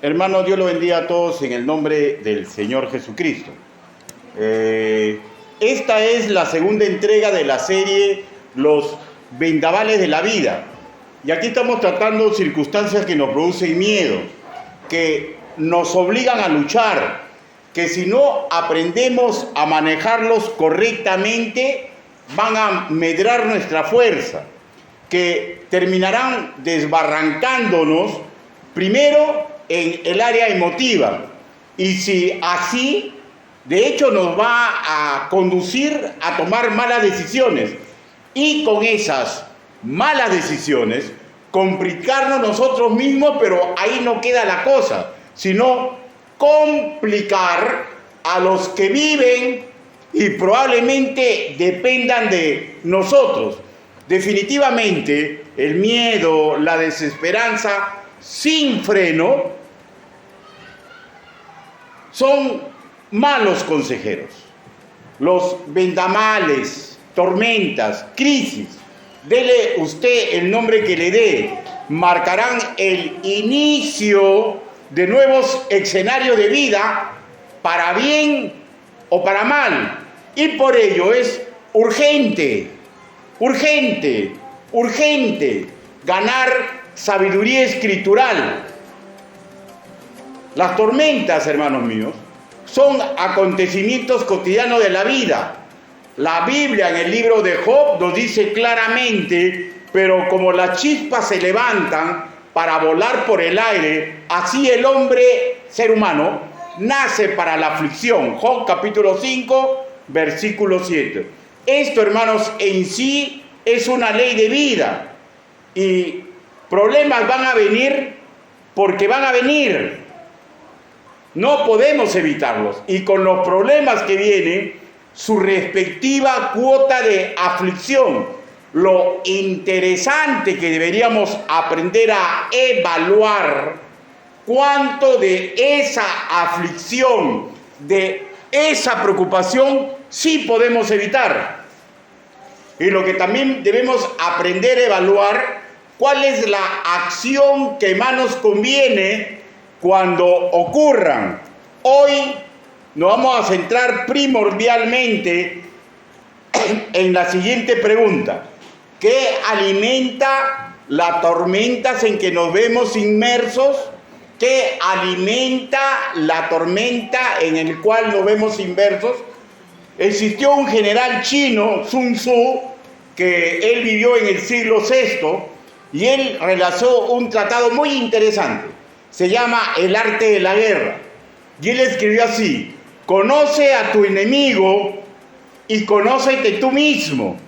Hermanos, Dios lo bendiga a todos en el nombre del Señor Jesucristo. Esta es la segunda entrega de la serie Los Vendavales de la Vida. Y aquí estamos tratando circunstancias que nos producen miedo, que nos obligan a luchar, que si no aprendemos a manejarlos correctamente, van a medrar nuestra fuerza, que terminarán desbarrancándonos primero en el área emotiva, y si así, de hecho nos va a conducir a tomar malas decisiones, y con esas malas decisiones complicarnos nosotros mismos, pero ahí no queda la cosa, sino complicar a los que viven y probablemente dependan de nosotros. Definitivamente, el miedo, la desesperanza sin freno son malos consejeros. Los vendavales, tormentas, crisis, dele usted el nombre que le dé, marcarán el inicio de nuevos escenarios de vida, para bien o para mal. Y por ello es urgente ganar sabiduría escritural. Las tormentas, hermanos míos, son acontecimientos cotidianos de la vida. La Biblia en el libro de Job nos dice claramente: pero como las chispas se levantan para volar por el aire, así el hombre, ser humano, nace para la aflicción. Job capítulo 5, versículo 7. Esto, hermanos, en sí es una ley de vida. Y problemas van a venir porque van a venir. No podemos evitarlos. Y con los problemas que vienen, su respectiva cuota de aflicción. Lo interesante que deberíamos aprender a evaluar cuánto de esa aflicción, de esa preocupación, sí podemos evitar. Y lo que también debemos aprender a evaluar, cuál es la acción que más nos conviene cuando ocurran. Hoy nos vamos a centrar primordialmente en la siguiente pregunta: ¿qué alimenta las tormentas en que nos vemos inmersos? ¿Qué alimenta la tormenta en el cual nos vemos inmersos? Existió un general chino, Sun Tzu, que él vivió en el siglo VI, y él realizó un tratado muy interesante. Se llama El arte de la guerra. Y él escribió así: conoce a tu enemigo y conócete tú mismo,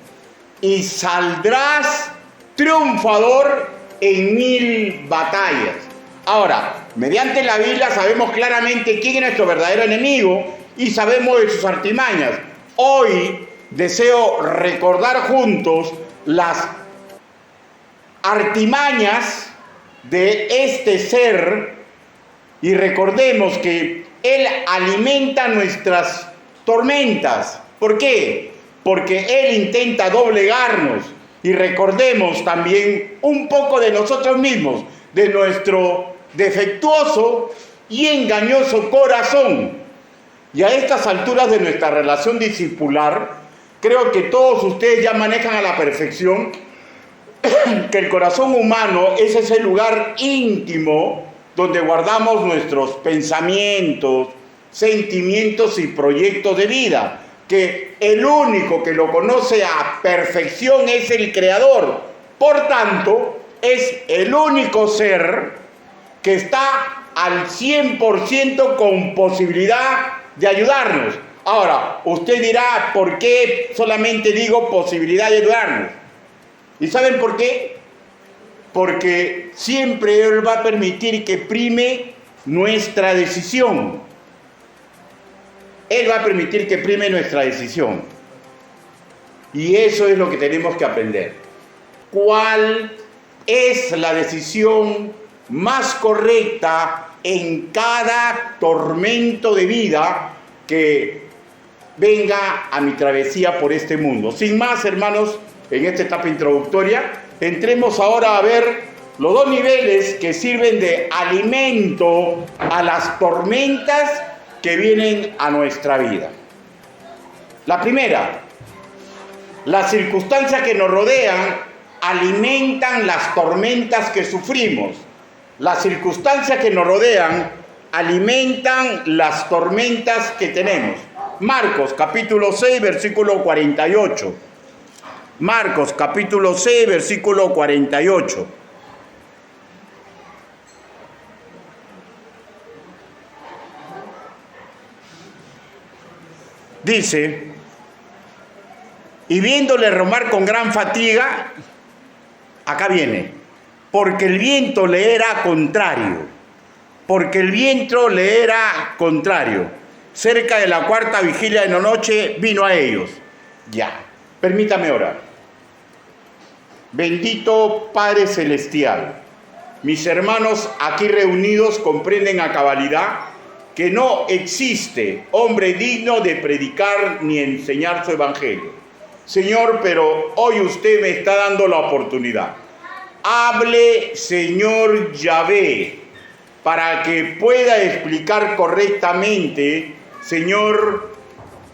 y saldrás triunfador en 1000 batallas. Ahora, mediante la Biblia sabemos claramente quién es nuestro verdadero enemigo y sabemos de sus artimañas. Hoy deseo recordar juntos las artimañas de este ser, y recordemos que él alimenta nuestras tormentas. ¿Por qué? Porque él intenta doblegarnos. Y recordemos también un poco de nosotros mismos, de nuestro defectuoso y engañoso corazón. Y a estas alturas de nuestra relación discipular, creo que todos ustedes ya manejan a la perfección que el corazón humano es ese lugar íntimo donde guardamos nuestros pensamientos, sentimientos y proyectos de vida, que el único que lo conoce a perfección es el Creador. Por tanto, es el único ser que está al 100% con posibilidad de ayudarnos. Ahora, usted dirá: ¿por qué solamente digo posibilidad de ayudarnos? ¿Y saben por qué? Porque siempre Él va a permitir que prime nuestra decisión. Él va a permitir que prime nuestra decisión. Y eso es lo que tenemos que aprender. ¿Cuál es la decisión más correcta en cada tormento de vida que venga a mi travesía por este mundo? Sin más, hermanos, en esta etapa introductoria, entremos ahora a ver Los dos niveles que sirven de alimento a las tormentas que vienen a nuestra vida. La primera, las circunstancias que nos rodean alimentan las tormentas que sufrimos. Las circunstancias que nos rodean alimentan las tormentas que tenemos. Marcos capítulo 6, versículo 48. Marcos capítulo 6, versículo 48. Dice, y viéndole remar con gran fatiga, acá viene, porque el viento le era contrario, cerca de la cuarta vigilia de la noche vino a ellos. Ya, permítame orar. Bendito Padre Celestial, mis hermanos aquí reunidos comprenden a cabalidad que no existe hombre digno de predicar ni enseñar su evangelio. Señor, pero hoy usted me está dando la oportunidad. Hable, Señor Yahvé, para que pueda explicar correctamente, Señor,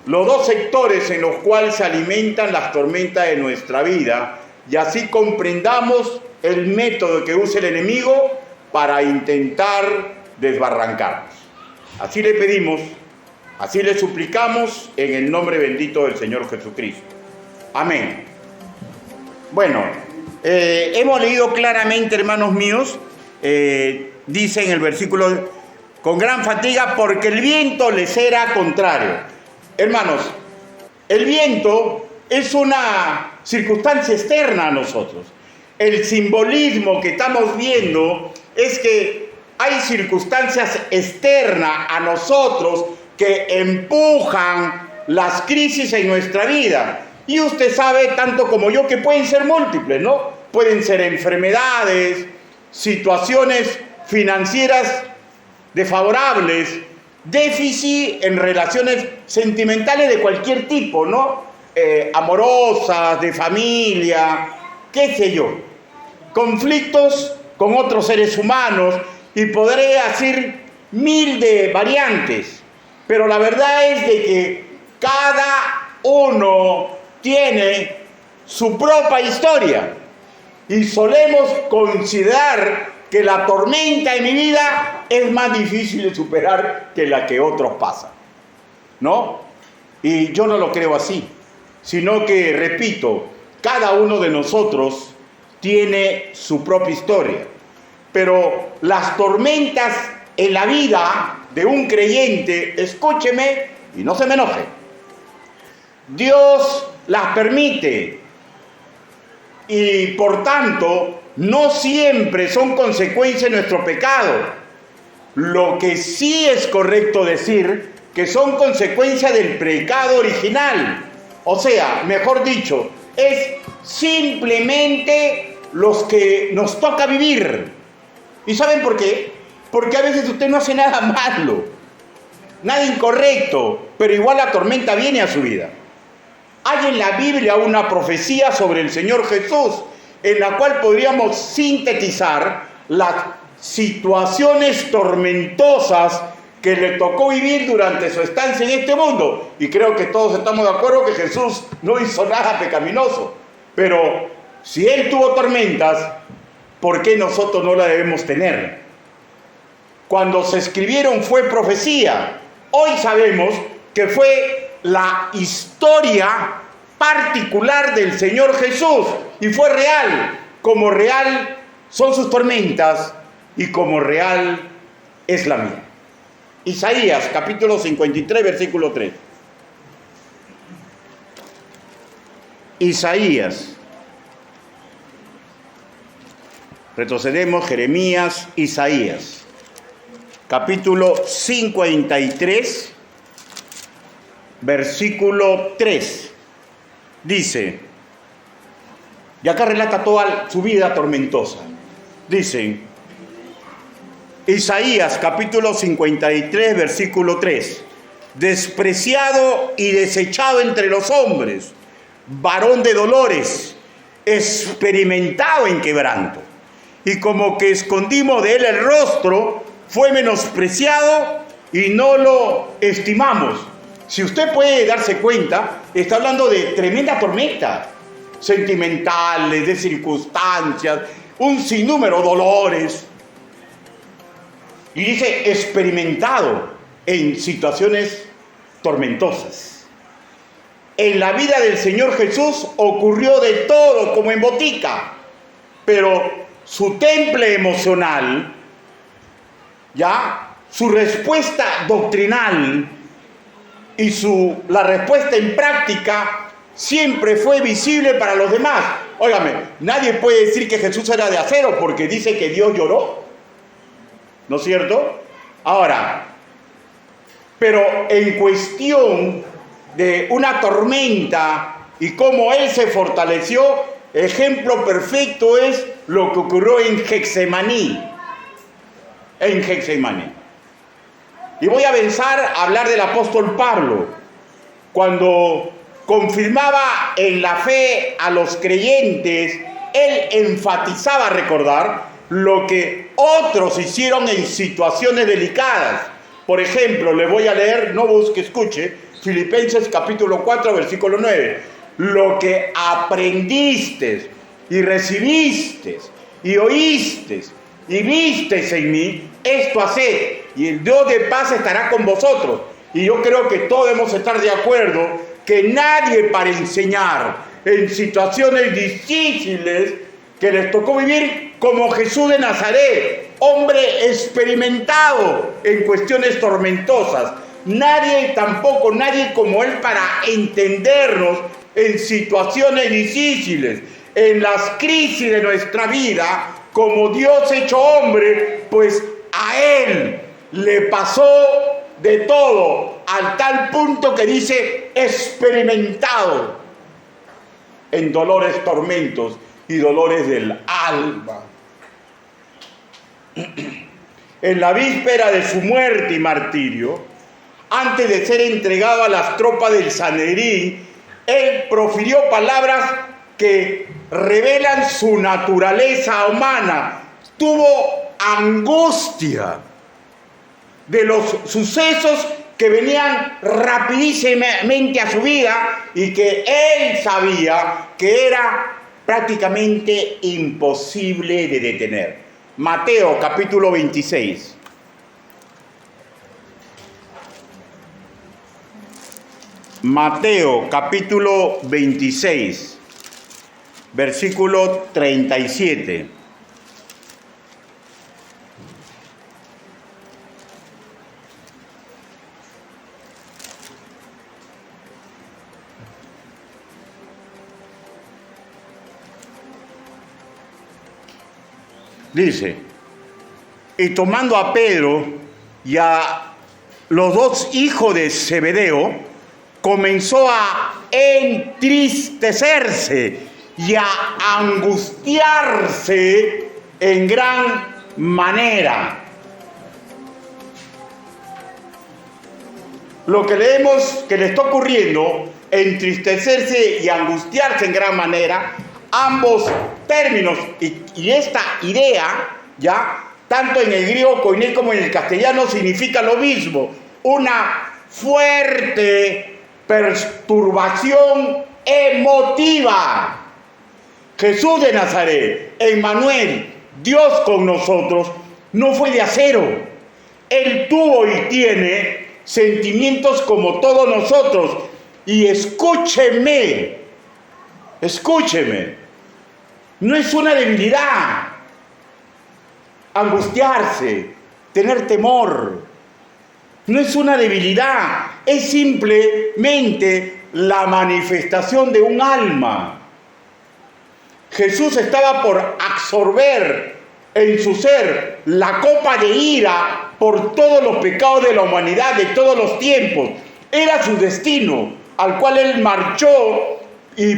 los dos sectores en los cuales se alimentan las tormentas de nuestra vida, y así comprendamos el método que usa el enemigo para intentar desbarrancarnos. Así le pedimos, así le suplicamos en el nombre bendito del Señor Jesucristo. Amén. Bueno, hemos leído claramente, hermanos míos, dice en el versículo, con gran fatiga, porque el viento les era contrario. Hermanos, el viento es una circunstancia externa a nosotros. El simbolismo que estamos viendo es que hay circunstancias externas a nosotros que empujan las crisis en nuestra vida. Y usted sabe, tanto como yo, que pueden ser múltiples, ¿no? Pueden ser enfermedades, situaciones financieras desfavorables, déficit en relaciones sentimentales de cualquier tipo, ¿no? Amorosas, de familia, qué sé yo. Conflictos con otros seres humanos, y podré decir 1000 de variantes, pero la verdad es de que cada uno tiene su propia historia y solemos considerar que la tormenta de mi vida es más difícil de superar que la que otros pasan, ¿no? Y yo no lo creo así, sino que, repito, cada uno de nosotros tiene su propia historia. Pero las tormentas en la vida de un creyente, escúcheme y no se me enoje, Dios las permite y por tanto no siempre son consecuencia de nuestro pecado. Lo que sí es correcto decir que son consecuencia del pecado original. O sea, mejor dicho, es simplemente los que nos toca vivir. ¿Y saben por qué? Porque a veces usted no hace nada malo, nada incorrecto, pero igual la tormenta viene a su vida. Hay en la Biblia una profecía sobre el Señor Jesús, en la cual podríamos sintetizar las situaciones tormentosas que le tocó vivir durante su estancia en este mundo. Y creo que todos estamos de acuerdo que Jesús no hizo nada pecaminoso. Pero si Él tuvo tormentas, ¿por qué nosotros no la debemos tener? Cuando se escribieron fue profecía. Hoy sabemos que fue la historia particular del Señor Jesús y fue real. Como real son sus tormentas y como real es la mía. Isaías capítulo 53 versículo 3. Isaías. Retrocedemos, Jeremías, Isaías, capítulo 53, versículo 3. Dice, y acá relata toda su vida tormentosa. Dice, Isaías, capítulo 53, versículo 3. Despreciado y desechado entre los hombres, varón de dolores, experimentado en quebranto. y como que escondimos de él el rostro, fue menospreciado y no lo estimamos. Si usted puede darse cuenta, está hablando de tremenda tormenta, sentimentales, de circunstancias, un sinnúmero de dolores. Y dice experimentado en situaciones tormentosas. En la vida del Señor Jesús ocurrió de todo como en botica, pero su temple emocional, ya, su respuesta doctrinal y la respuesta en práctica siempre fue visible para los demás. Óigame, nadie puede decir que Jesús era de acero porque dice que Dios lloró, ¿no es cierto? Ahora, pero en cuestión de una tormenta y cómo él se fortaleció, ejemplo perfecto es lo que ocurrió en Getsemaní. En Getsemaní. Y voy a avanzar a hablar del apóstol Pablo, cuando confirmaba en la fe a los creyentes, él enfatizaba recordar lo que otros hicieron en situaciones delicadas. Por ejemplo, le voy a leer, no busque, escuche, Filipenses capítulo 4, versículo 9. Lo que aprendiste y recibiste y oíste y visteis en mí, esto haced, y el Dios de paz estará con vosotros. Y yo creo que todos debemos estar de acuerdo que nadie para enseñar en situaciones difíciles que les tocó vivir como Jesús de Nazaret, hombre experimentado en cuestiones tormentosas. Nadie como él para entendernos en situaciones difíciles, en las crisis de nuestra vida, como Dios hecho hombre, pues a él le pasó de todo, al tal punto que dice experimentado en dolores, tormentos y dolores del alma. En la víspera de su muerte y martirio, antes de ser entregado a las tropas del Sanedrín, él profirió palabras que revelan su naturaleza humana. Tuvo angustia de los sucesos que venían rapidísimamente a su vida y que él sabía que era prácticamente imposible de detener. Mateo capítulo 26. Mateo capítulo 26, versículo 37. Dice, y tomando a Pedro y a los dos hijos de Zebedeo, comenzó a entristecerse y a angustiarse en gran manera. Lo que leemos que le está ocurriendo, entristecerse y angustiarse en gran manera, ambos términos y esta idea, ya, tanto en el griego koiné como en el castellano, significa lo mismo, una fuerte perturbación emotiva. Jesús de Nazaret, Emmanuel, Dios con nosotros, no fue de acero. Él tuvo y tiene sentimientos como todos nosotros. Y escúcheme, no es una debilidad angustiarse, tener temor. No es una debilidad, es simplemente la manifestación de un alma. Jesús estaba por absorber en su ser la copa de ira por todos los pecados de la humanidad de todos los tiempos. Era su destino, al cual él marchó,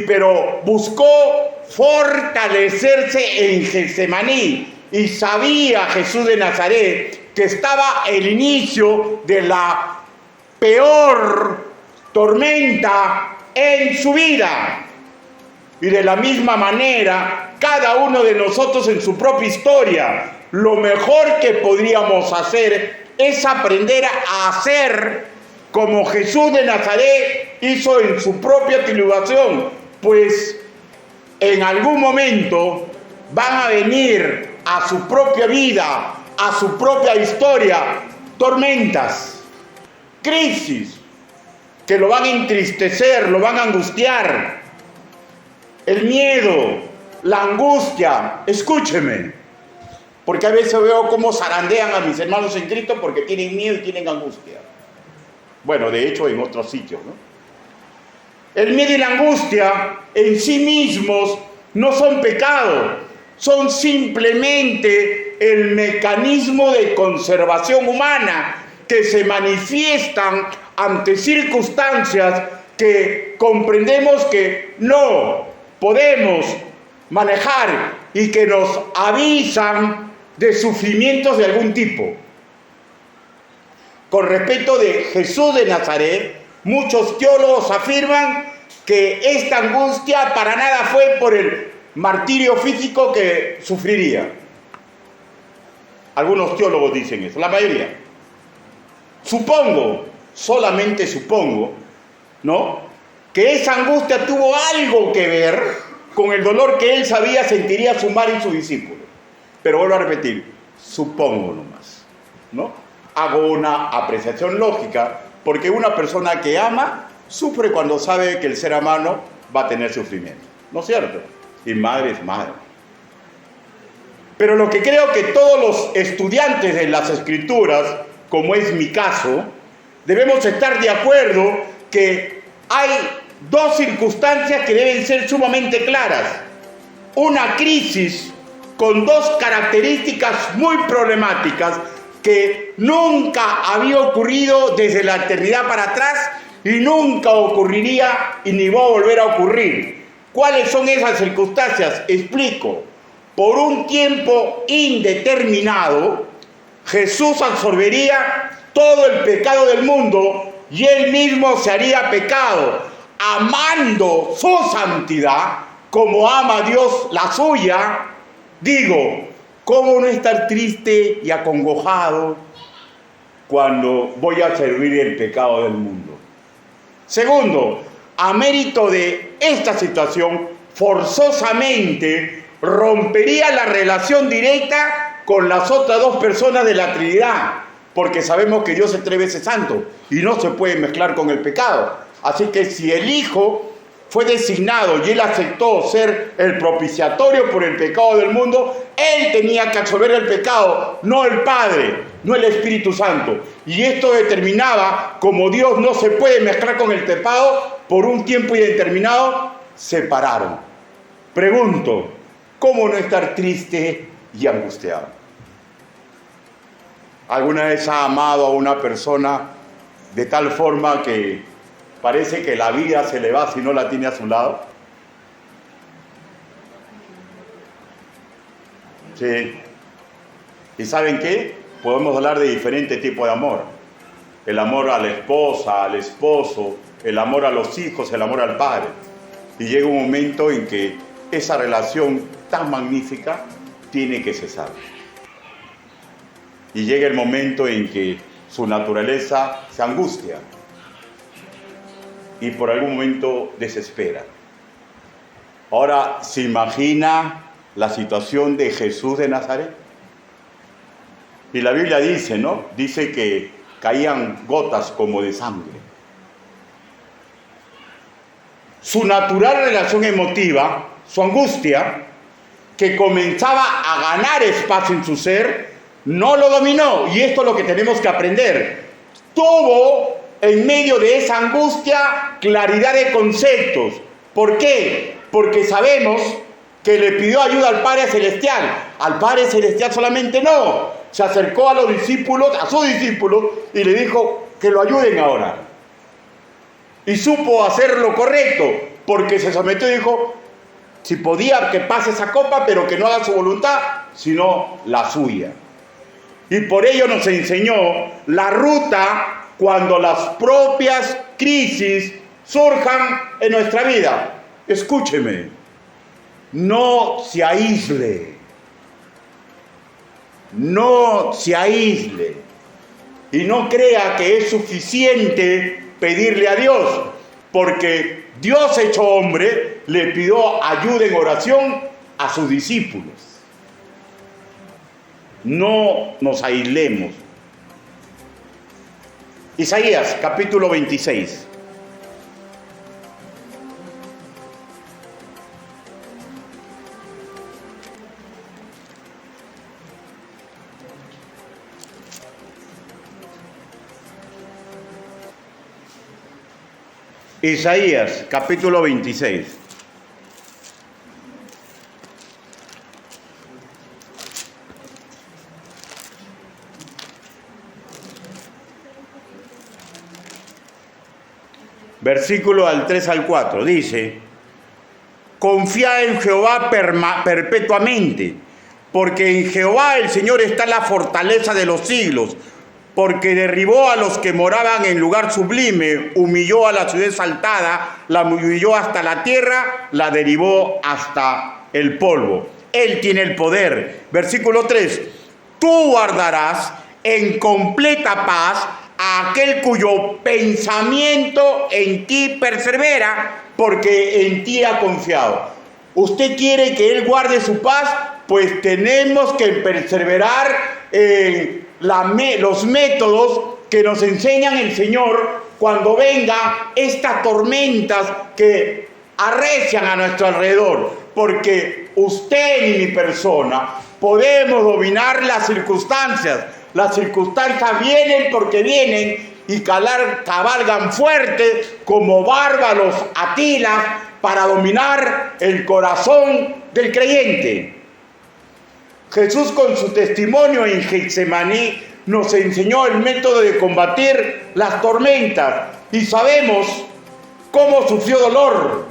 pero buscó fortalecerse en Getsemaní. Y sabía Jesús de Nazaret que estaba el inicio de la peor tormenta en su vida. Y de la misma manera cada uno de nosotros en su propia historia. Lo mejor que podríamos hacer es aprender a hacer como Jesús de Nazaret hizo en su propia tribulación, pues en algún momento van a venir a su propia vida, a su propia historia, tormentas, crisis, que lo van a entristecer, lo van a angustiar. El miedo, la angustia, escúcheme, porque a veces veo cómo zarandean a mis hermanos en Cristo porque tienen miedo y tienen angustia. Bueno, de hecho en otros sitios, ¿no? El miedo y la angustia en sí mismos no son pecado, son simplemente el mecanismo de conservación humana que se manifiestan ante circunstancias que comprendemos que no podemos manejar y que nos avisan de sufrimientos de algún tipo. Con respecto de Jesús de Nazaret, muchos teólogos afirman que esta angustia para nada fue por el martirio físico que sufriría. Algunos teólogos dicen eso, la mayoría. Supongo, solamente supongo, ¿no?, que esa angustia tuvo algo que ver con el dolor que él sabía sentiría su madre y su discípulo. Pero vuelvo a repetir, supongo nomás, ¿no? Hago una apreciación lógica, porque una persona que ama sufre cuando sabe que el ser amado va a tener sufrimiento, ¿no es cierto? Y madre es madre. Pero lo que creo que todos los estudiantes de las Escrituras, como es mi caso, debemos estar de acuerdo que hay dos circunstancias que deben ser sumamente claras. Una crisis con dos características muy problemáticas que nunca había ocurrido desde la eternidad para atrás y nunca ocurriría y ni va a volver a ocurrir. ¿Cuáles son esas circunstancias? Explico. Por un tiempo indeterminado, Jesús absorbería todo el pecado del mundo y él mismo se haría pecado, amando su santidad como ama Dios la suya. Digo, ¿cómo no estar triste y acongojado cuando voy a servir el pecado del mundo? Segundo, a mérito de esta situación, forzosamente rompería la relación directa con las otras dos personas de la Trinidad, porque sabemos que Dios es 3 veces santo y no se puede mezclar con el pecado. Así que si el Hijo fue designado y él aceptó ser el propiciatorio por el pecado del mundo, él tenía que absorber el pecado, no el Padre, no el Espíritu Santo. Y esto determinaba, como Dios no se puede mezclar con el pecado, por un tiempo indeterminado, separaron. Pregunto, ¿cómo no estar triste y angustiado? ¿Alguna vez ha amado a una persona de tal forma que parece que la vida se le va si no la tiene a su lado? Sí. ¿Y saben qué? Podemos hablar de diferentes tipos de amor. El amor a la esposa, al esposo, el amor a los hijos, el amor al padre. Y llega un momento en que esa relación tan magnífica tiene que cesar. Y llega el momento en que su naturaleza se angustia y por algún momento desespera. Ahora, ¿se imagina la situación de Jesús de Nazaret? Y la Biblia dice, ¿no? Dice que caían gotas como de sangre. Su natural relación emotiva, su angustia, que comenzaba a ganar espacio en su ser, no lo dominó. Y esto es lo que tenemos que aprender. Tuvo en medio de esa angustia claridad de conceptos. ¿Por qué? Porque sabemos que le pidió ayuda al Padre Celestial. Al Padre Celestial solamente no. Se acercó a los discípulos, a sus discípulos, y le dijo que lo ayuden ahora. Y supo hacer lo correcto, porque se sometió y dijo, si podía que pase esa copa, pero que no haga su voluntad, sino la suya. Y por ello nos enseñó la ruta cuando las propias crisis surjan en nuestra vida. Escúcheme. no se aísle. No se aísle. Y no crea que es suficiente pedirle a Dios, porque Dios hecho hombre le pidió ayuda en oración a sus discípulos. No nos aislemos. Isaías capítulo 26. Isaías capítulo 26. Versículo al 3 al 4, dice: confía en Jehová perpetuamente, porque en Jehová el Señor está la fortaleza de los siglos, porque derribó a los que moraban en lugar sublime, humilló a la ciudad exaltada, la humilló hasta la tierra, la derribó hasta el polvo. Él tiene el poder. Versículo 3, tú guardarás en completa paz a aquel cuyo pensamiento en ti persevera, porque en ti ha confiado. ¿Usted quiere que Él guarde su paz? Pues tenemos que perseverar en los métodos que nos enseñan el Señor cuando vengan estas tormentas que arrecian a nuestro alrededor. Porque usted y mi persona podemos dominar las circunstancias. Las circunstancias vienen porque vienen y cabalgan fuerte como bárbaros Atilas para dominar el corazón del creyente. Jesús, con su testimonio en Getsemaní, nos enseñó el método de combatir las tormentas y sabemos cómo sufrió dolor,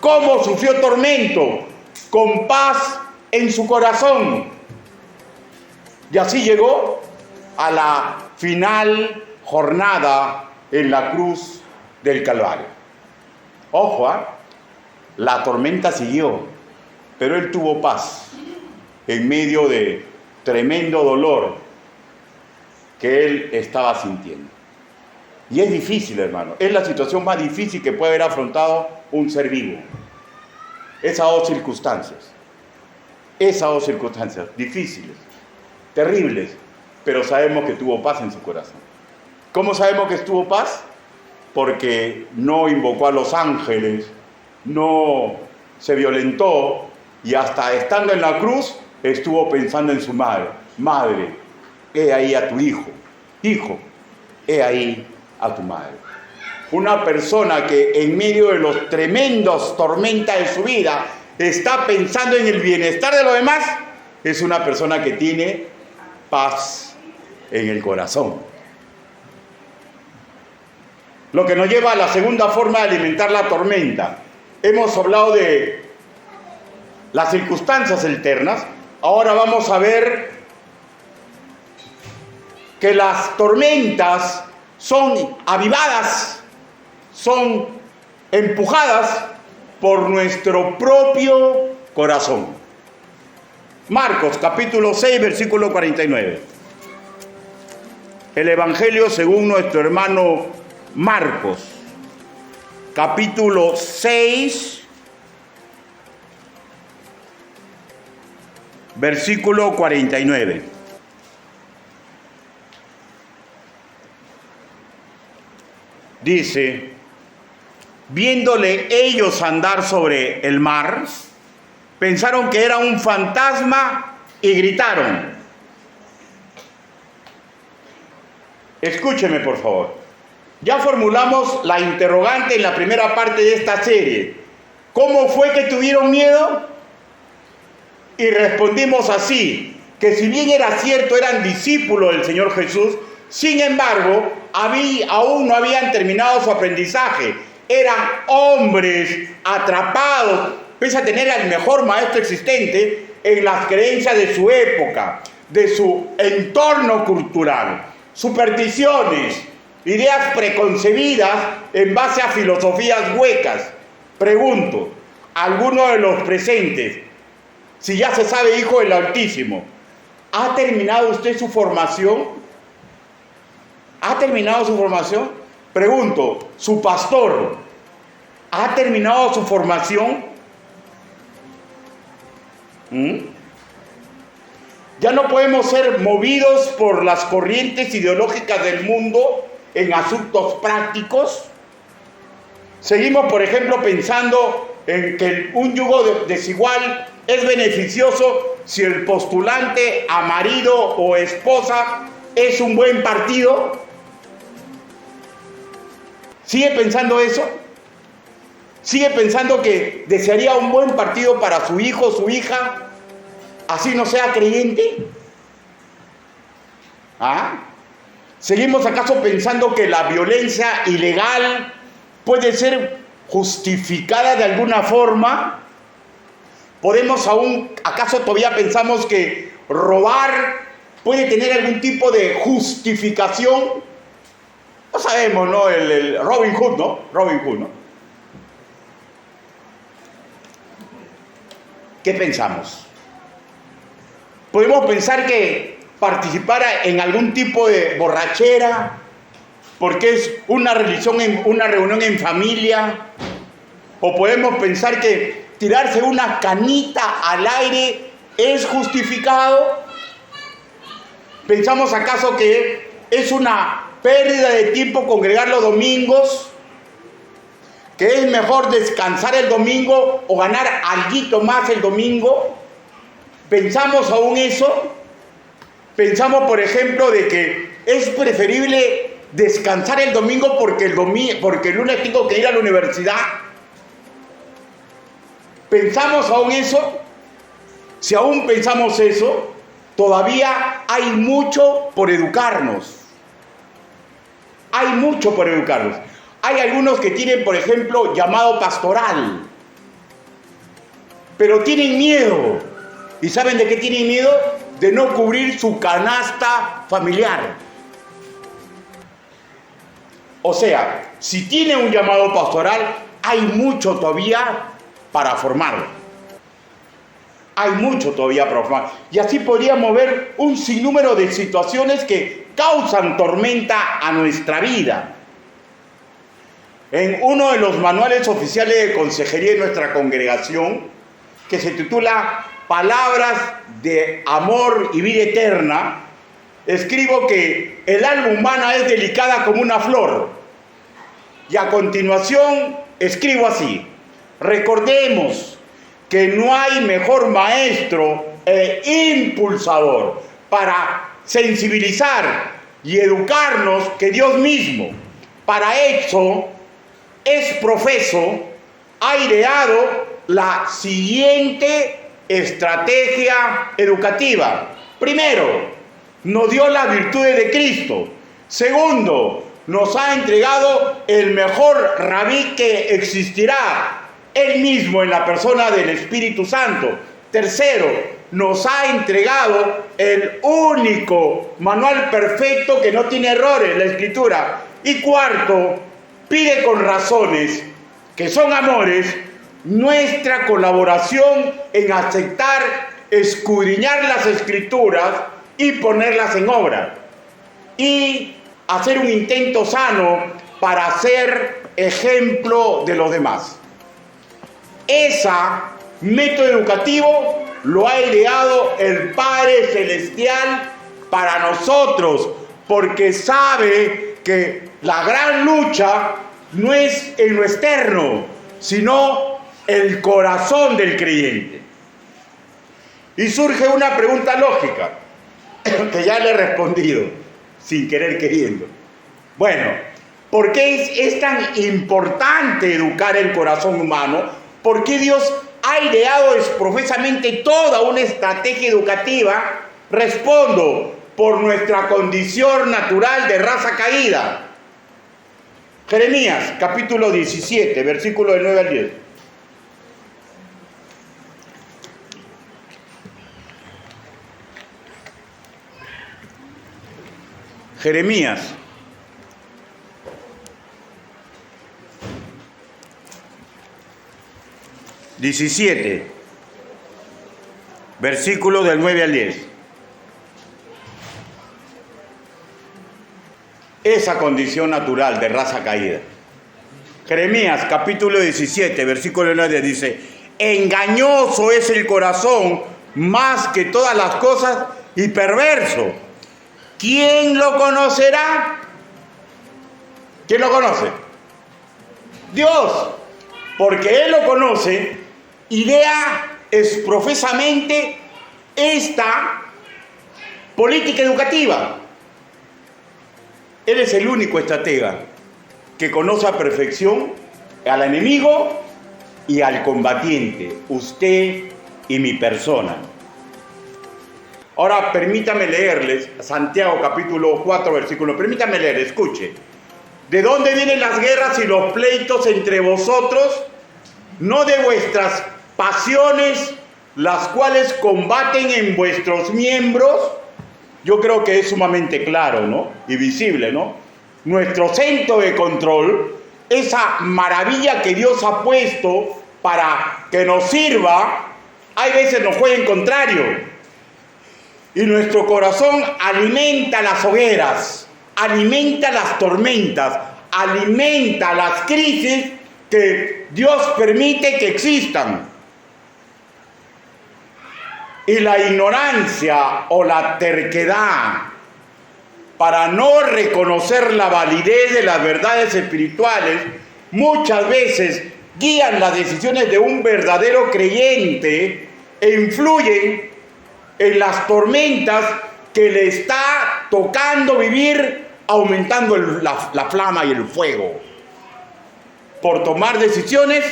cómo sufrió tormento, con paz en su corazón. Y así llegó a la final jornada en la cruz del Calvario. Ojo, la tormenta siguió, pero Él tuvo paz en medio de tremendo dolor que Él estaba sintiendo. Y es difícil, hermano. Es la situación más difícil que puede haber afrontado un ser vivo. Esas dos circunstancias difíciles, terribles, pero sabemos que tuvo paz en su corazón. ¿Cómo sabemos que estuvo paz? Porque no invocó a los ángeles, no se violentó, y hasta estando en la cruz estuvo pensando en su madre. Madre, he ahí a tu hijo. Hijo, he ahí a tu madre. Una persona que en medio de los tremendos tormentas de su vida está pensando en el bienestar de los demás, es una persona que tiene paz en el corazón. Lo que nos lleva a la segunda forma de alimentar la tormenta. Hemos hablado de las circunstancias externas. Ahora vamos a ver que las tormentas son avivadas, son empujadas por nuestro propio corazón. Marcos capítulo 6, versículo 49. El Evangelio según nuestro hermano Marcos, capítulo 6, versículo 49. Dice: viéndole ellos andar sobre el mar, pensaron que era un fantasma y gritaron. Escúcheme, por favor. Ya formulamos la interrogante en la primera parte de esta serie. ¿Cómo fue que tuvieron miedo? Y respondimos así, que si bien era cierto, eran discípulos del Señor Jesús, sin embargo, aún no habían terminado su aprendizaje. Eran hombres atrapados, pese a tener al mejor maestro existente, en las creencias de su época, de su entorno cultural, supersticiones, ideas preconcebidas en base a filosofías huecas. Pregunto, alguno de los presentes, si ya se sabe hijo del Altísimo, ¿ha terminado usted su formación? ¿Ha terminado su formación? Pregunto, ¿su pastor ha terminado su formación? Ya no podemos ser movidos por las corrientes ideológicas del mundo en asuntos prácticos. Seguimos, por ejemplo, pensando en que un yugo desigual es beneficioso si el postulante a marido o esposa es un buen partido. ¿Sigue pensando eso? ¿Sigue pensando que desearía un buen partido para su hijo o su hija, así no sea creyente? ¿Seguimos acaso pensando que la violencia ilegal puede ser justificada de alguna forma? ¿Acaso todavía pensamos que robar puede tener algún tipo de justificación? No sabemos, ¿no? El Robin Hood, ¿no? Robin Hood, ¿no? ¿Qué pensamos? Podemos pensar que participar en algún tipo de borrachera, porque es una reunión en familia, o podemos pensar que tirarse una canita al aire es justificado. ¿Pensamos acaso que es una pérdida de tiempo congregar los domingos? ¿Que es mejor descansar el domingo o ganar alguito más el domingo? ¿Pensamos aún eso? Pensamos, por ejemplo, de que es preferible descansar el domingo porque el lunes tengo que ir a la universidad. ¿Pensamos aún eso? Si aún pensamos eso, todavía hay mucho por educarnos. Hay mucho por educarnos. Hay algunos que tienen, por ejemplo, llamado pastoral, pero tienen miedo. ¿Y saben de qué tienen miedo? De no cubrir su canasta familiar. O sea, si tiene un llamado pastoral, hay mucho todavía para formarlo. Hay mucho todavía para formar. Y así podríamos ver un sinnúmero de situaciones que causan tormenta a nuestra vida. En uno de los manuales oficiales de consejería de nuestra congregación, que se titula Palabras de Amor y Vida Eterna, escribo que el alma humana es delicada como una flor. Y a continuación escribo así: recordemos que no hay mejor maestro e impulsador para sensibilizar y educarnos que Dios mismo. Para eso es profeso, ha ideado la siguiente estrategia educativa. Primero, nos dio las virtudes de Cristo. Segundo, nos ha entregado el mejor rabí que existirá, él mismo en la persona del Espíritu Santo. Tercero, nos ha entregado el único manual perfecto que no tiene errores, la Escritura. Y cuarto, pide con razones, que son amores, nuestra colaboración en aceptar, escudriñar las Escrituras y ponerlas en obra. Y hacer un intento sano para ser ejemplo de los demás. Ese método educativo lo ha ideado el Padre Celestial para nosotros, porque sabe que la gran lucha no es en lo externo, sino el corazón del creyente. Y surge una pregunta lógica, que ya le he respondido, sin querer queriendo. Bueno, ¿por qué es tan importante educar el corazón humano? ¿Por qué Dios ha ideado profesamente toda una estrategia educativa? Respondo: por nuestra condición natural de raza caída. Jeremías, capítulo 17, versículo del 9 al 10. Jeremías. 17, versículos del 9 al 10. Esa condición natural de raza caída. Jeremías capítulo 17, versículo 9 dice: engañoso es el corazón más que todas las cosas y perverso. ¿Quién lo conocerá? ¿Quién lo conoce? Dios, porque Él lo conoce, idea profesamente esta política educativa. Él es el único estratega que conoce a perfección al enemigo y al combatiente, usted y mi persona. Ahora permítame leerles Santiago capítulo 4, versículo. Permítame leer, escuche. ¿De dónde vienen las guerras y los pleitos entre vosotros? No de vuestras pasiones, las cuales combaten en vuestros miembros. Yo creo que es sumamente claro, ¿no? Y visible, ¿no? Nuestro centro de control, esa maravilla que Dios ha puesto para que nos sirva, hay veces nos juega en contrario. Y nuestro corazón alimenta las hogueras, alimenta las tormentas, alimenta las crisis que Dios permite que existan. Y la ignorancia o la terquedad para no reconocer la validez de las verdades espirituales muchas veces guían las decisiones de un verdadero creyente e influyen en las tormentas que le está tocando vivir, aumentando la flama y el fuego. Por tomar decisiones,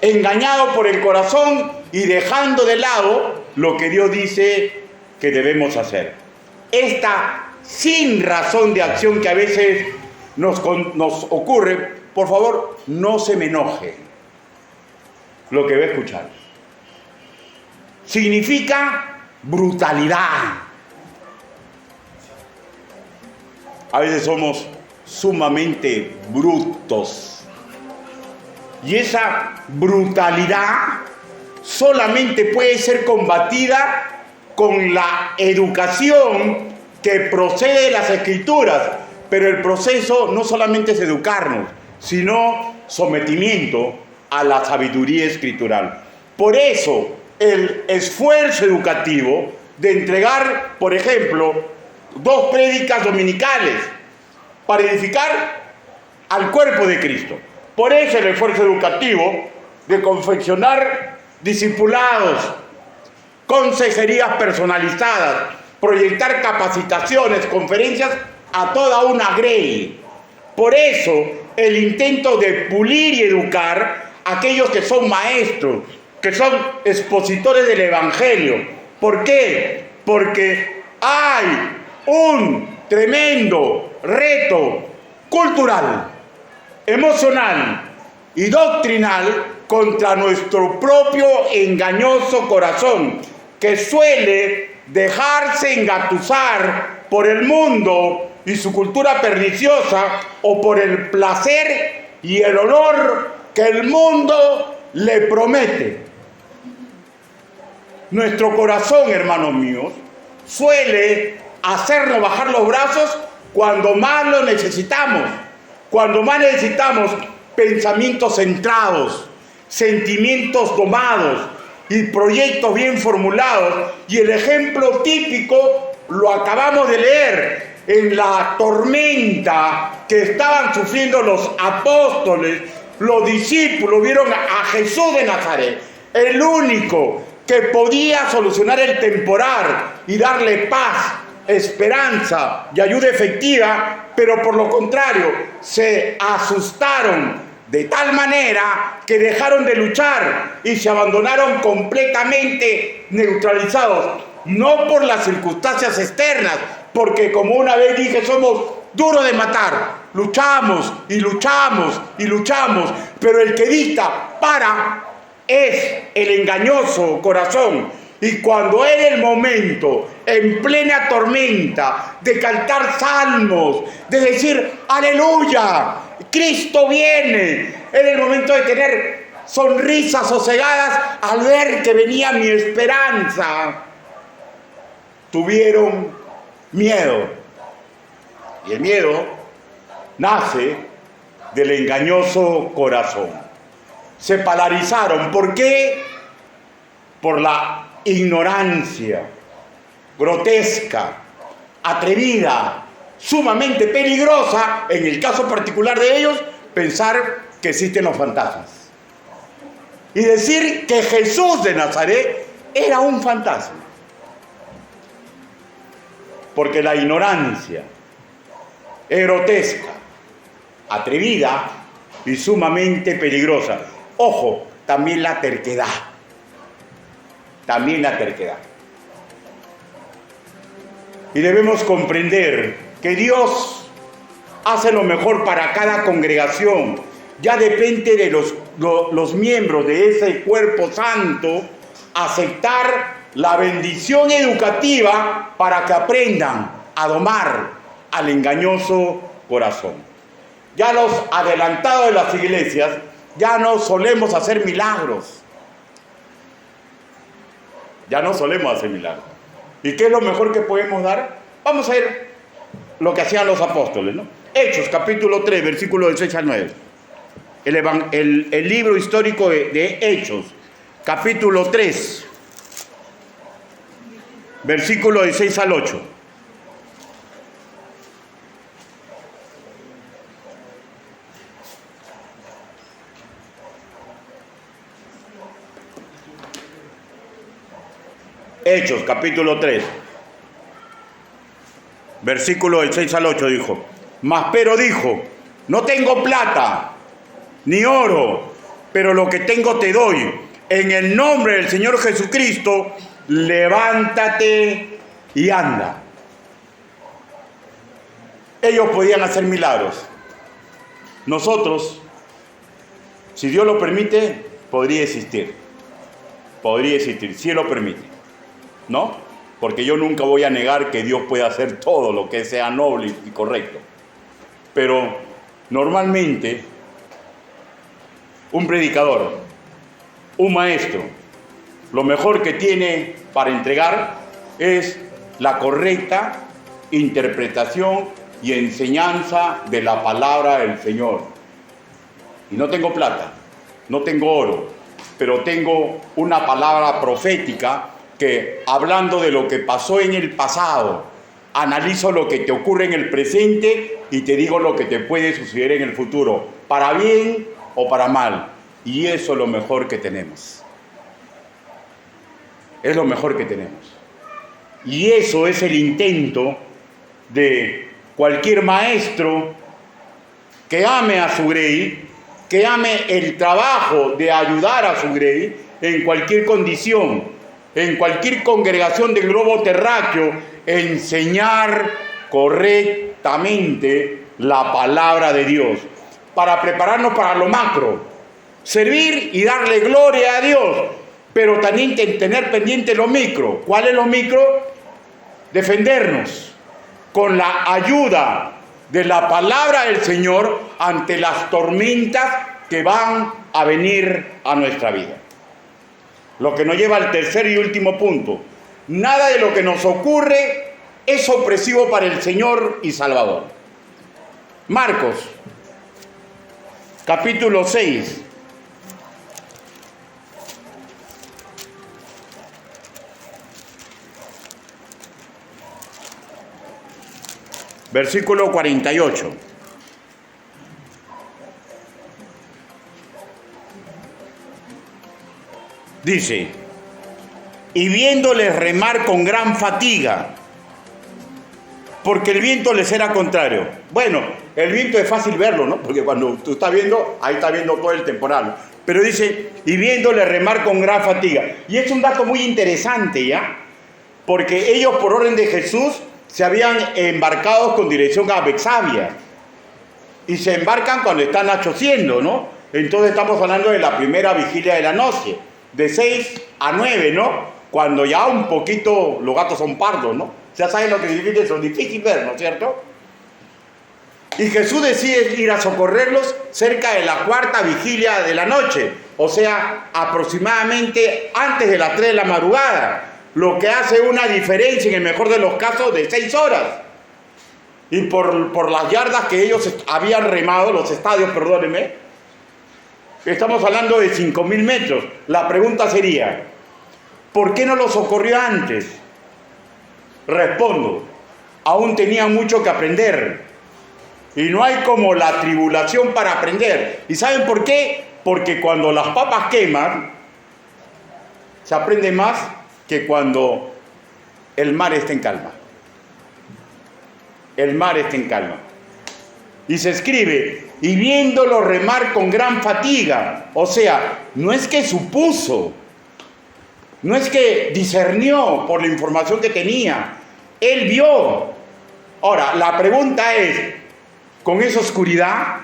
engañado por el corazón y dejando de lado lo que Dios dice que debemos hacer. Esta sin razón de acción que a veces nos ocurre, por favor, no se me enoje lo que va a escuchar. Significa brutalidad. A veces somos sumamente brutos. Y esa brutalidad solamente puede ser combatida con la educación que procede de las Escrituras. Pero el proceso no solamente es educarnos, sino sometimiento a la sabiduría escritural. Por eso, el esfuerzo educativo de entregar, por ejemplo, 2 prédicas dominicales para edificar al cuerpo de Cristo. Por eso el esfuerzo educativo de confeccionar discipulados, consejerías personalizadas, proyectar capacitaciones, conferencias a toda una grey. Por eso el intento de pulir y educar a aquellos que son maestros, que son expositores del Evangelio. ¿Por qué? Porque hay un tremendo reto cultural, emocional y doctrinal contra nuestro propio engañoso corazón, que suele dejarse engatusar por el mundo y su cultura perniciosa, o por el placer y el honor que el mundo le promete. Nuestro corazón, hermanos míos, suele hacernos bajar los brazos cuando más lo necesitamos. Cuando más necesitamos pensamientos centrados, sentimientos domados y proyectos bien formulados. Y el ejemplo típico lo acabamos de leer en la tormenta que estaban sufriendo los apóstoles. Los discípulos vieron a Jesús de Nazaret, el único que podía solucionar el temporal y darle paz, esperanza y ayuda efectiva, pero por lo contrario se asustaron de tal manera que dejaron de luchar y se abandonaron completamente neutralizados, no por las circunstancias externas, porque como una vez dije, somos duros de matar, luchamos y luchamos y luchamos, pero el que dicta para es el engañoso corazón. Y cuando es el momento, en plena tormenta, de cantar salmos, de decir aleluya, Cristo viene, es el momento de tener sonrisas sosegadas al ver que venía mi esperanza, tuvieron miedo. Y el miedo nace del engañoso corazón. Se paralizaron. ¿Por qué? Por la ignorancia grotesca, atrevida, sumamente peligrosa, en el caso particular de ellos, pensar que existen los fantasmas. Y decir que Jesús de Nazaret era un fantasma. Porque la ignorancia es grotesca, atrevida y sumamente peligrosa. Ojo, también la terquedad. También la terquedad. Y debemos comprender que Dios hace lo mejor para cada congregación. Ya depende de los miembros de ese cuerpo santo aceptar la bendición educativa para que aprendan a domar al engañoso corazón. Ya los adelantados de las iglesias ya no solemos hacer milagros. Ya no solemos hacer milagros. ¿Y qué es lo mejor que podemos dar? Vamos a ver lo que hacían los apóstoles, ¿no? Hechos, capítulo 3, versículos del 6 al 9. El libro histórico de Hechos, capítulo 3, versículos del 6 al 8. Hechos, capítulo 3, versículo del 6 al 8 dijo: Mas Pedro dijo: no tengo plata ni oro, pero lo que tengo te doy. En el nombre del Señor Jesucristo, levántate y anda. Ellos podían hacer milagros. Nosotros, si Dios lo permite, podría existir. Podría existir, si Él lo permite. ¿No? Porque yo nunca voy a negar que Dios puede hacer todo lo que sea noble y correcto. Pero normalmente un predicador, un maestro, lo mejor que tiene para entregar es la correcta interpretación y enseñanza de la palabra del Señor. Y no tengo plata, no tengo oro, pero tengo una palabra profética que, hablando de lo que pasó en el pasado, analizo lo que te ocurre en el presente y te digo lo que te puede suceder en el futuro, para bien o para mal. Y eso es lo mejor que tenemos. Es lo mejor que tenemos. Y eso es el intento de cualquier maestro que ame a su grey, que ame el trabajo de ayudar a su grey en cualquier condición, en cualquier congregación del globo terráqueo, enseñar correctamente la palabra de Dios, para prepararnos para lo macro, servir y darle gloria a Dios, pero también tener pendiente lo micro. ¿Cuál es lo micro? Defendernos con la ayuda de la palabra del Señor ante las tormentas que van a venir a nuestra vida. Lo que nos lleva al tercer y último punto. Nada de lo que nos ocurre es opresivo para el Señor y Salvador. Marcos, capítulo 6. Versículo 48. Dice: y viéndoles remar con gran fatiga, porque el viento les era contrario. Bueno, el viento es fácil verlo, ¿no? Porque cuando tú estás viendo, ahí está viendo todo el temporal. Pero dice, y viéndoles remar con gran fatiga. Y es un dato muy interesante, ¿ya? Porque ellos, por orden de Jesús, se habían embarcado con dirección a Betsabia. Y se embarcan cuando están anocheciendo, ¿no? Entonces estamos hablando de la primera vigilia de la noche, de 6 a 9, ¿no? Cuando ya un poquito los gatos son pardos, ¿no? Ya saben lo que significa eso, difícil ver, ¿no es cierto? Y Jesús decide ir a socorrerlos cerca de la cuarta vigilia de la noche, o sea, aproximadamente antes de las 3 de la madrugada, lo que hace una diferencia, en el mejor de los casos, de 6 horas. Y por las yardas que ellos habían remado, los estadios, perdónenme, estamos hablando de 5.000 metros. La pregunta sería, ¿por qué no los socorrió antes? Respondo, aún tenían mucho que aprender. Y no hay como la tribulación para aprender. ¿Y saben por qué? Porque cuando las papas queman, se aprende más que cuando el mar está en calma. El mar está en calma. Y se escribe, y viéndolo remar con gran fatiga. O sea, no es que supuso, no es que discernió por la información que tenía. Él vio. Ahora, la pregunta es, con esa oscuridad,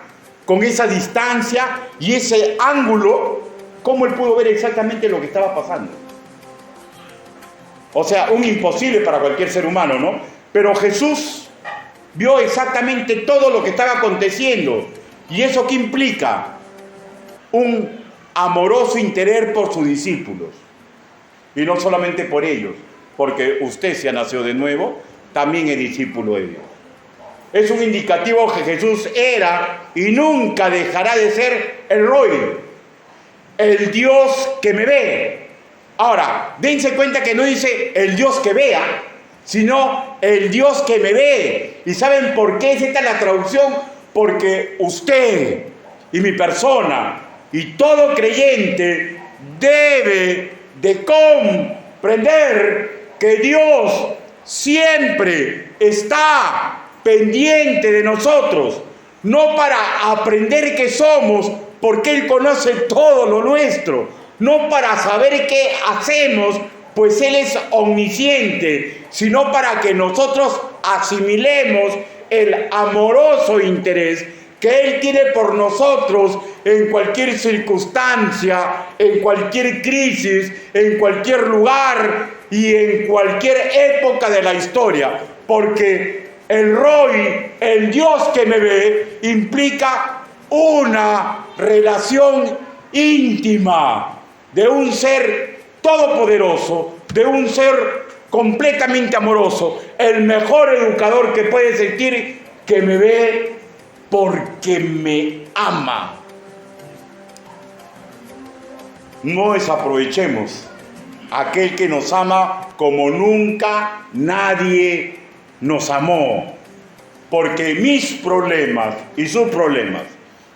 con esa distancia y ese ángulo, ¿cómo él pudo ver exactamente lo que estaba pasando? O sea, un imposible para cualquier ser humano, ¿no? Pero Jesús vio exactamente todo lo que estaba aconteciendo. ¿Y eso qué implica? Un amoroso interés por sus discípulos. Y no solamente por ellos, porque usted se ha nacido de nuevo, también es discípulo de Dios. Es un indicativo que Jesús era y nunca dejará de ser el Roy, el Dios que me ve. Ahora, dense cuenta que no dice el Dios que vea, sino el Dios que me ve. ¿Y saben por qué es esta la traducción? Porque usted y mi persona y todo creyente debe de comprender que Dios siempre está pendiente de nosotros, no para aprender qué somos, porque Él conoce todo lo nuestro, no para saber qué hacemos, pues Él es omnisciente, sino para que nosotros asimilemos el amoroso interés que Él tiene por nosotros en cualquier circunstancia, en cualquier crisis, en cualquier lugar y en cualquier época de la historia, porque el Roy, el Dios que me ve, implica una relación íntima de un ser todopoderoso, de un ser completamente amoroso, el mejor educador que puede sentir, que me ve porque me ama. No desaprovechemos aquel que nos ama como nunca nadie nos amó, porque mis problemas y sus problemas,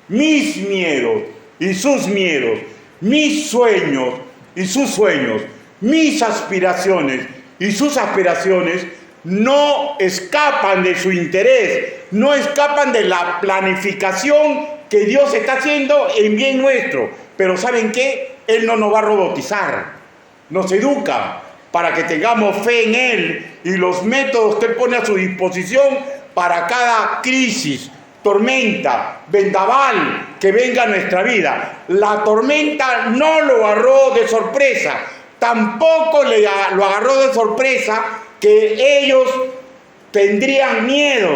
mis miedos y sus miedos, mis sueños y sus sueños, mis aspiraciones y sus aspiraciones no escapan de su interés, no escapan de la planificación que Dios está haciendo en bien nuestro. Pero ¿saben qué? Él no nos va a robotizar, nos educa para que tengamos fe en Él y los métodos que Él pone a su disposición para cada crisis, tormenta, vendaval que venga a nuestra vida. La tormenta no lo agarró de sorpresa, tampoco lo agarró de sorpresa que ellos tendrían miedo,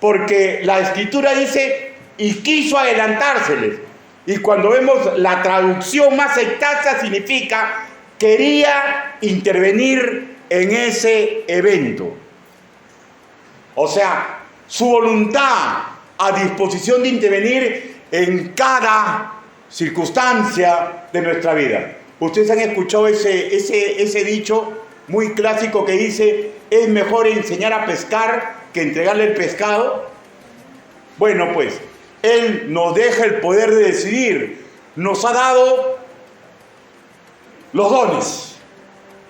porque la Escritura dice, y quiso adelantárseles. Y cuando vemos la traducción más exacta significa, quería intervenir en ese evento. O sea, su voluntad a disposición de intervenir en cada circunstancia de nuestra vida. Ustedes han escuchado ese dicho muy clásico que dice, es mejor enseñar a pescar que entregarle el pescado. Bueno, pues, Él nos deja el poder de decidir. Nos ha dado los dones,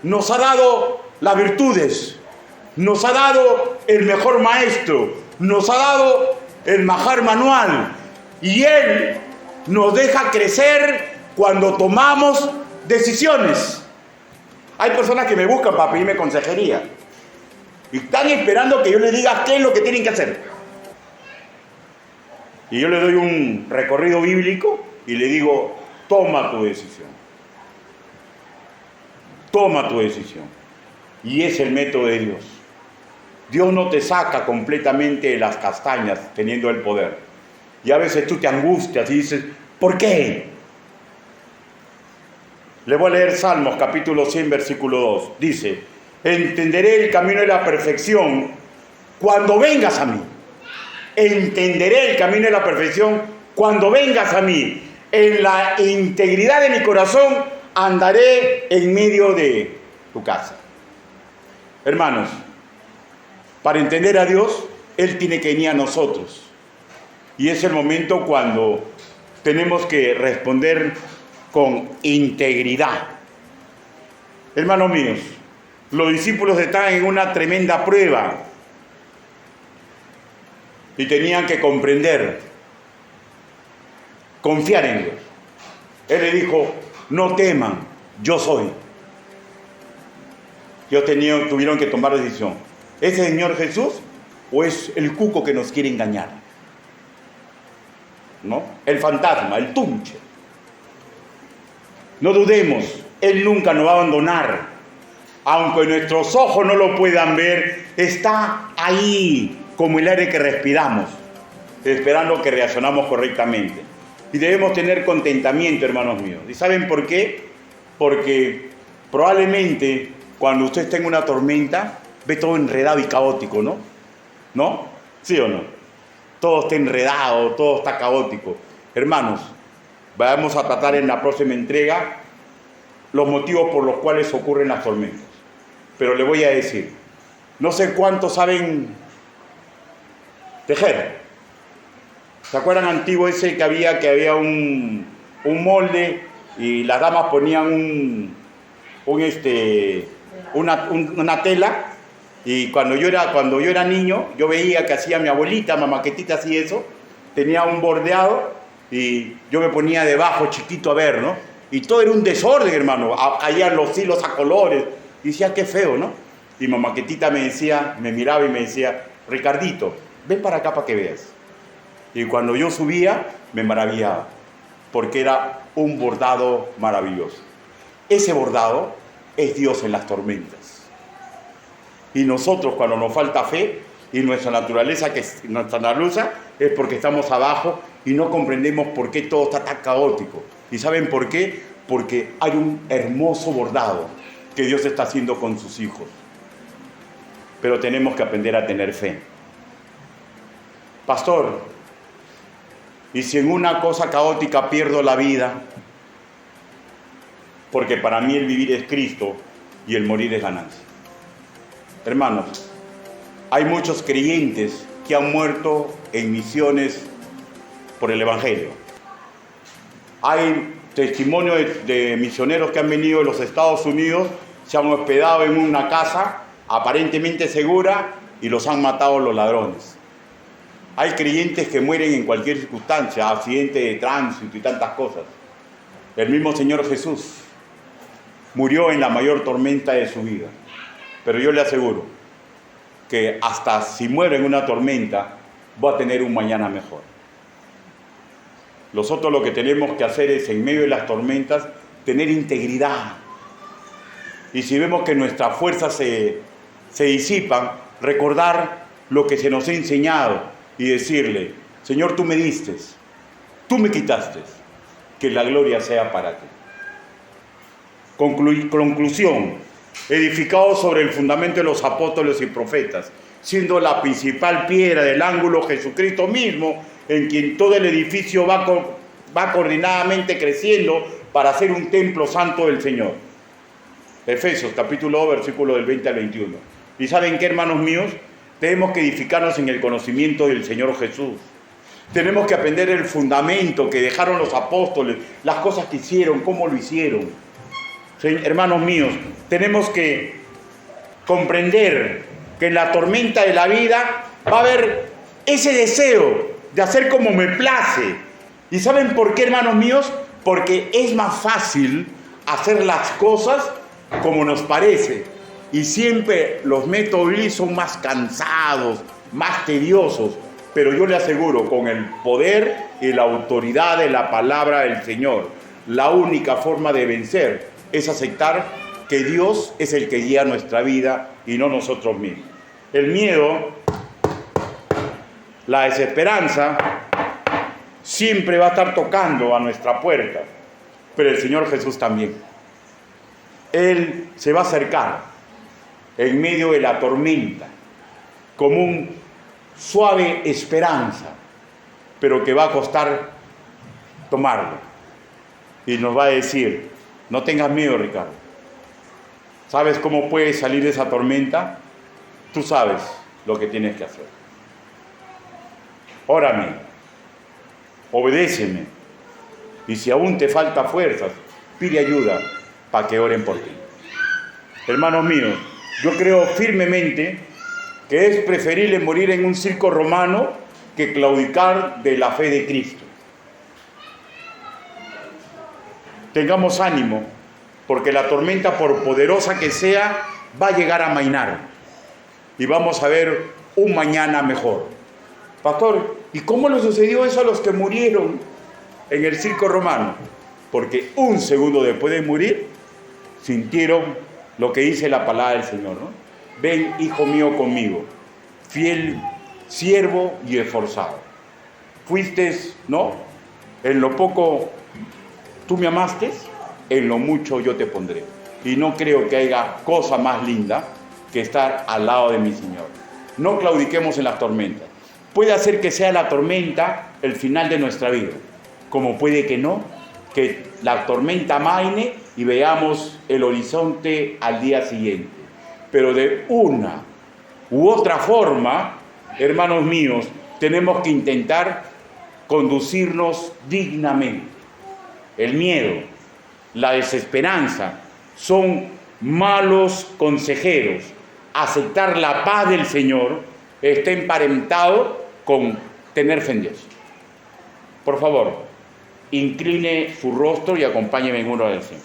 nos ha dado las virtudes, nos ha dado el mejor maestro, nos ha dado el mejor manual, y Él nos deja crecer cuando tomamos decisiones. Hay personas que me buscan para pedirme consejería y están esperando que yo les diga qué es lo que tienen que hacer. Y yo le doy un recorrido bíblico y le digo, toma tu decisión. Toma tu decisión. Y es el método de Dios. Dios no te saca completamente de las castañas teniendo el poder. Y a veces tú te angustias y dices, ¿por qué? Le voy a leer Salmos capítulo 100, versículo 2. Dice, entenderé el camino de la perfección cuando vengas a mí. Entenderé el camino de la perfección cuando vengas a mí. En la integridad de mi corazón andaré en medio de tu casa. Hermanos, para entender a Dios, Él tiene que venir a nosotros. Y es el momento cuando tenemos que responder con integridad. Hermanos míos, los discípulos estaban en una tremenda prueba y tenían que comprender, confiar en Dios. Él le dijo, no teman, yo soy. Ellos tuvieron que tomar la decisión. ¿Es el Señor Jesús o es el cuco que nos quiere engañar? ¿No? El fantasma, el tunche. No dudemos, Él nunca nos va a abandonar. Aunque nuestros ojos no lo puedan ver, está ahí como el aire que respiramos, esperando que reaccionamos correctamente. Y debemos tener contentamiento, hermanos míos. ¿Y saben por qué? Porque probablemente cuando usted está en una tormenta, ve todo enredado y caótico, ¿no? ¿No? ¿Sí o no? Todo está enredado, todo está caótico. Hermanos, vamos a tratar en la próxima entrega los motivos por los cuales ocurren las tormentas. Pero le voy a decir, no sé cuántos saben tejer. ¿Se acuerdan antiguo ese que había un molde y las damas ponían una tela? Y cuando yo era niño, yo veía que hacía mi abuelita, mamaquetita, así eso, tenía un bordeado y yo me ponía debajo chiquito a ver, ¿no? Y todo era un desorden, hermano, caían los hilos a colores, y decía, qué feo, ¿no? Y mamaquetita me miraba y me decía, Ricardito, ven para acá para que veas. Y cuando yo subía, me maravillaba, porque era un bordado maravilloso. Ese bordado es Dios en las tormentas. Y nosotros cuando nos falta fe y nuestra naturaleza es porque estamos abajo y no comprendemos por qué todo está tan caótico. ¿Y saben por qué? Porque hay un hermoso bordado que Dios está haciendo con sus hijos. Pero tenemos que aprender a tener fe. Pastor, ¿y si en una cosa caótica pierdo la vida? Porque para mí el vivir es Cristo y el morir es ganancia. Hermanos, hay muchos creyentes que han muerto en misiones por el Evangelio. Hay testimonio de misioneros que han venido de los Estados Unidos, se han hospedado en una casa aparentemente segura y los han matado los ladrones. Hay creyentes que mueren en cualquier circunstancia, accidente de tránsito y tantas cosas. El mismo Señor Jesús murió en la mayor tormenta de su vida. Pero yo le aseguro que hasta si muero en una tormenta, voy a tener un mañana mejor. Nosotros lo que tenemos que hacer es, en medio de las tormentas, tener integridad. Y si vemos que nuestras fuerzas se disipan, recordar lo que se nos ha enseñado y decirle, Señor, tú me diste, tú me quitaste, que la gloria sea para ti. Conclusión, edificado sobre el fundamento de los apóstoles y profetas, siendo la principal piedra del ángulo Jesucristo mismo, en quien todo el edificio va coordinadamente creciendo para ser un templo santo del Señor. Efesios capítulo 2, versículo del 20 al 21. ¿Y saben qué, hermanos míos? Tenemos que edificarnos en el conocimiento del Señor Jesús. Tenemos que aprender el fundamento que dejaron los apóstoles, las cosas que hicieron, cómo lo hicieron. Hermanos míos, tenemos que comprender que en la tormenta de la vida va a haber ese deseo de hacer como me place. ¿Y saben por qué, hermanos míos? Porque es más fácil hacer las cosas como nos parece. Y siempre los métodos son más cansados, más tediosos. Pero yo le aseguro, con el poder y la autoridad de la palabra del Señor, la única forma de vencer es aceptar que Dios es el que guía nuestra vida y no nosotros mismos. El miedo, la desesperanza, siempre va a estar tocando a nuestra puerta, pero el Señor Jesús también. Él se va a acercar en medio de la tormenta, como un suave esperanza, pero que va a costar tomarlo. Y nos va a decir, no tengas miedo, Ricardo. ¿Sabes cómo puedes salir de esa tormenta? Tú sabes lo que tienes que hacer. Órame, obedéceme, y si aún te falta fuerzas, pide ayuda para que oren por ti. Hermanos míos, yo creo firmemente que es preferible morir en un circo romano que claudicar de la fe de Cristo. Tengamos ánimo, porque la tormenta, por poderosa que sea, va a llegar a amainar y vamos a ver un mañana mejor. Pastor, ¿y cómo le sucedió eso a los que murieron en el circo romano? Porque un segundo después de morir, sintieron lo que dice la palabra del Señor, ¿no? Ven, hijo mío, conmigo, fiel siervo y esforzado. Fuiste, ¿no? En lo poco tú me amaste, en lo mucho yo te pondré. Y no creo que haya cosa más linda que estar al lado de mi Señor. No claudiquemos en las tormentas. Puede hacer que sea la tormenta el final de nuestra vida, como puede que no, que la tormenta amaine y veamos el horizonte al día siguiente. Pero de una u otra forma, hermanos míos, tenemos que intentar conducirnos dignamente. El miedo, la desesperanza son malos consejeros. Aceptar la paz del Señor está emparentado con tener fe en Dios. Por favor, incline su rostro y acompáñeme en una oración.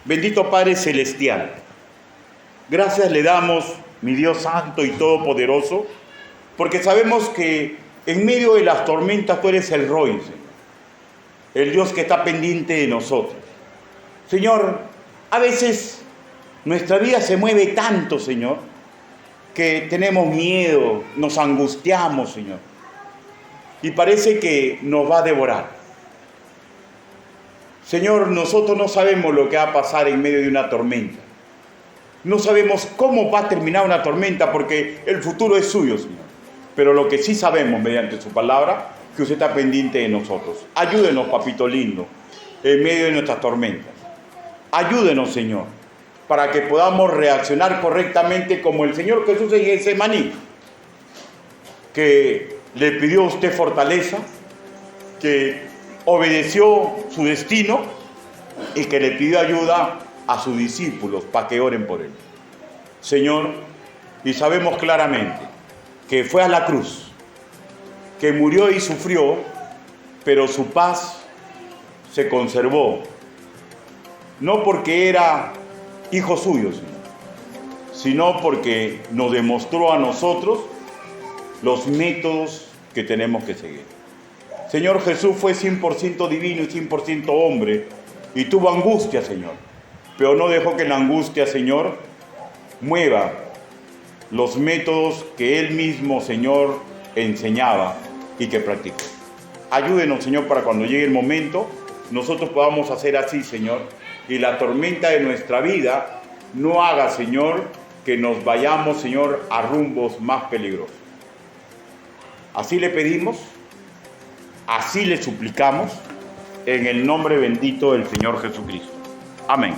Bendito Padre Celestial, gracias le damos, mi Dios Santo y Todopoderoso, porque sabemos que en medio de las tormentas tú eres el Roy, Señor, el Dios que está pendiente de nosotros. Señor, a veces nuestra vida se mueve tanto, Señor, que tenemos miedo, nos angustiamos, Señor, y parece que nos va a devorar. Señor, nosotros no sabemos lo que va a pasar en medio de una tormenta. No sabemos cómo va a terminar una tormenta porque el futuro es suyo, Señor. Pero lo que sí sabemos mediante su palabra, que usted está pendiente de nosotros. Ayúdenos, papito lindo, en medio de nuestras tormentas. Ayúdenos, Señor, para que podamos reaccionar correctamente como el Señor Jesús en Getsemaní, que le pidió a usted fortaleza, que obedeció su destino y que le pidió ayuda a sus discípulos para que oren por él. Señor, y sabemos claramente que fue a la cruz, que murió y sufrió, pero su paz se conservó, no porque era hijo suyo, sino porque nos demostró a nosotros los métodos que tenemos que seguir. Señor, Jesús fue 100% divino y 100% hombre y tuvo angustia, Señor, pero no dejó que la angustia, Señor, mueva los métodos que Él mismo, Señor, enseñaba y que practicó. Ayúdenos, Señor, para cuando llegue el momento, nosotros podamos hacer así, Señor, y la tormenta de nuestra vida no haga, Señor, que nos vayamos, Señor, a rumbos más peligrosos. Así le pedimos, así le suplicamos, en el nombre bendito del Señor Jesucristo. Amén.